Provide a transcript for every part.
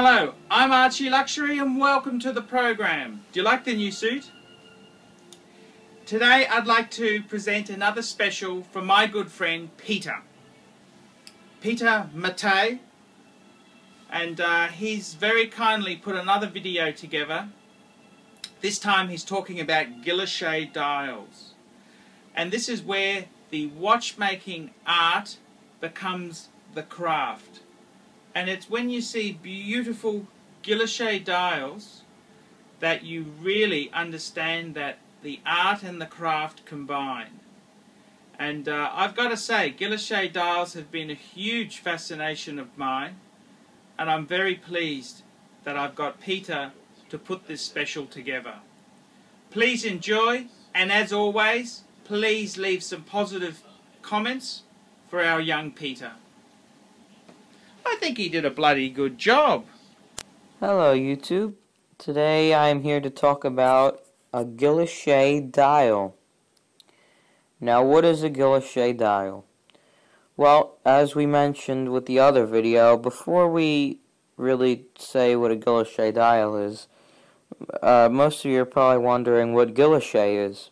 Hello, I'm Archie Luxury and welcome to the program. Do you like the new suit? Today I'd like to present another special from my good friend Peter. Peter Mattei, and he's very kindly put another video together. This time he's talking about Guilloche dials. And this is where the watchmaking art becomes the craft. And it's when you see beautiful Guilloche dials that you really understand that the art and the craft combine. And I've got to say, Guilloche dials have been a huge fascination of mine, and I'm very pleased that I've got Peter to put this special together. Please enjoy, and as always, please leave some positive comments for our young Peter. I think he did a bloody good job. Hello YouTube. Today I am here to talk about a Guilloche dial. Now what is a Guilloche dial? Well, as we mentioned with the other video, before we really say what a Guilloche dial is, most of you are probably wondering what Guilloche is.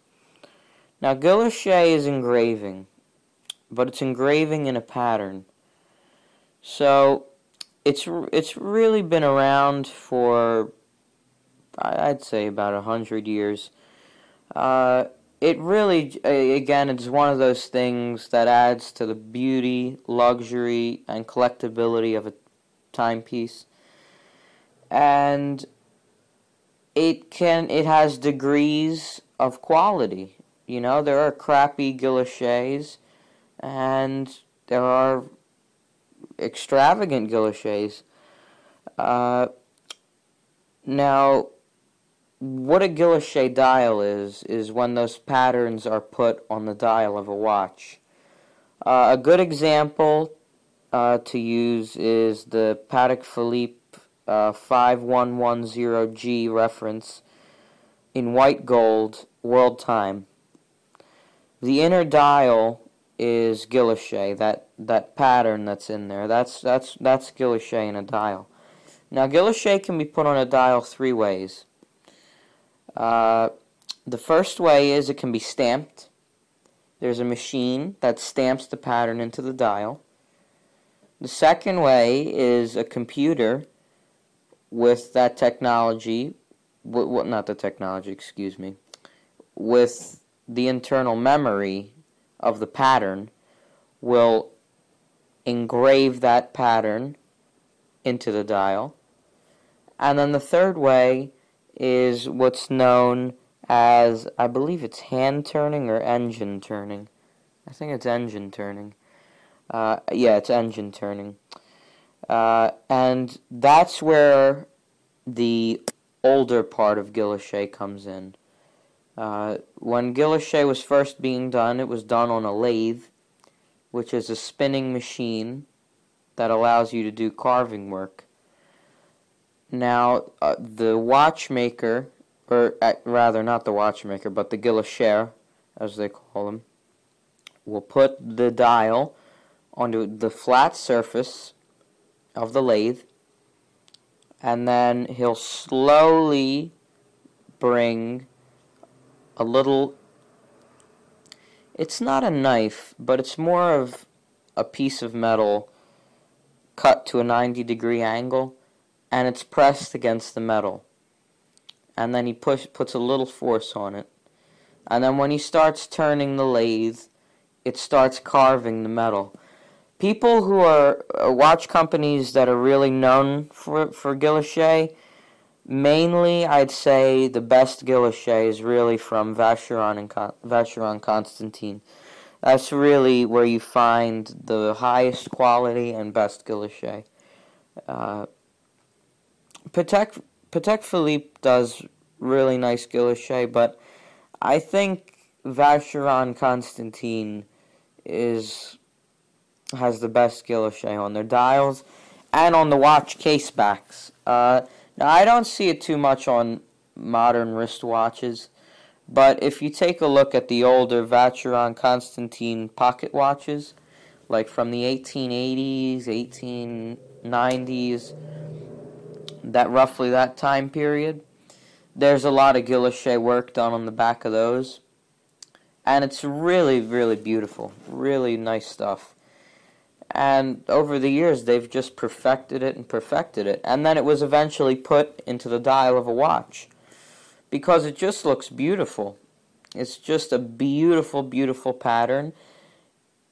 Now Guilloche is engraving, but it's engraving in a pattern. So it's really been around for, I'd say, about 100 years. It really, again, it's one of those things that adds to the beauty, luxury, and collectability of a timepiece. And it has degrees of quality. You know, there are crappy Guilloches, and there are extravagant Guilloches. Now, what a Guilloche dial is when those patterns are put on the dial of a watch. A good example to use is the Patek Philippe 5110G reference in white gold, world time. The inner dial is Guilloche, that pattern that's in there. That's Guilloche in a dial. Now Guilloche can be put on a dial three ways. The first way is it can be stamped. There's a machine that stamps the pattern into the dial. The second way is a computer with that technology, not the technology, excuse me, with the internal memory of the pattern, will engrave that pattern into the dial. And then the third way is what's known as, I believe it's hand turning or engine turning. I think it's engine turning. Yeah, it's engine turning. And that's where the older part of Guilloche comes in. When Guilloche was first being done, it was done on a lathe, which is a spinning machine that allows you to do carving work. Now, the watchmaker, or rather not the watchmaker, but the guillocher, as they call them, will put the dial onto the flat surface of the lathe, and then he'll slowly bring a little, it's not a knife, but it's more of a piece of metal cut to a 90-degree angle, and it's pressed against the metal. And then he puts a little force on it. And then when he starts turning the lathe, it starts carving the metal. People who are watch companies that are really known for Guilloche, mainly, I'd say the best Guilloche is really from Vacheron Constantin. That's really where you find the highest quality and best Guilloche. Patek Philippe does really nice Guilloche, but I think Vacheron Constantin has the best Guilloche on their dials and on the watch case backs. Now, I don't see it too much on modern wristwatches, but if you take a look at the older Vacheron Constantin pocket watches, like from the 1880s, 1890s, roughly that time period. There's a lot of Guilloche work done on the back of those. And it's really, really beautiful. Really nice stuff. And over the years, they've just perfected it and perfected it. And then it was eventually put into the dial of a watch, because it just looks beautiful. It's just a beautiful, beautiful pattern.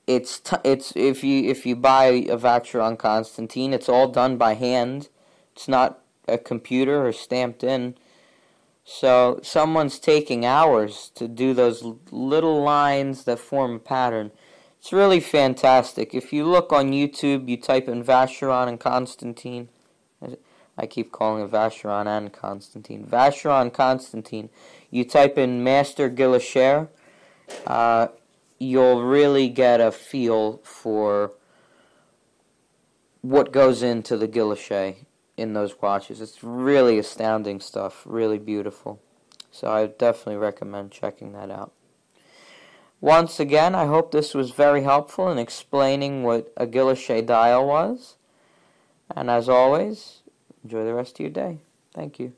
It's if you buy a Vacheron Constantine, it's all done by hand. It's not a computer or stamped in. So someone's taking hours to do those little lines that form a pattern. It's really fantastic. If you look on YouTube, you type in Vacheron and Constantine. I keep calling it Vacheron and Constantine. Vacheron Constantine. You type in Master Guilloche. You'll really get a feel for what goes into the Guilloche in those watches. It's really astounding stuff. Really beautiful. So I definitely recommend checking that out. Once again, I hope this was very helpful in explaining what a Guilloche dial was. And as always, enjoy the rest of your day. Thank you.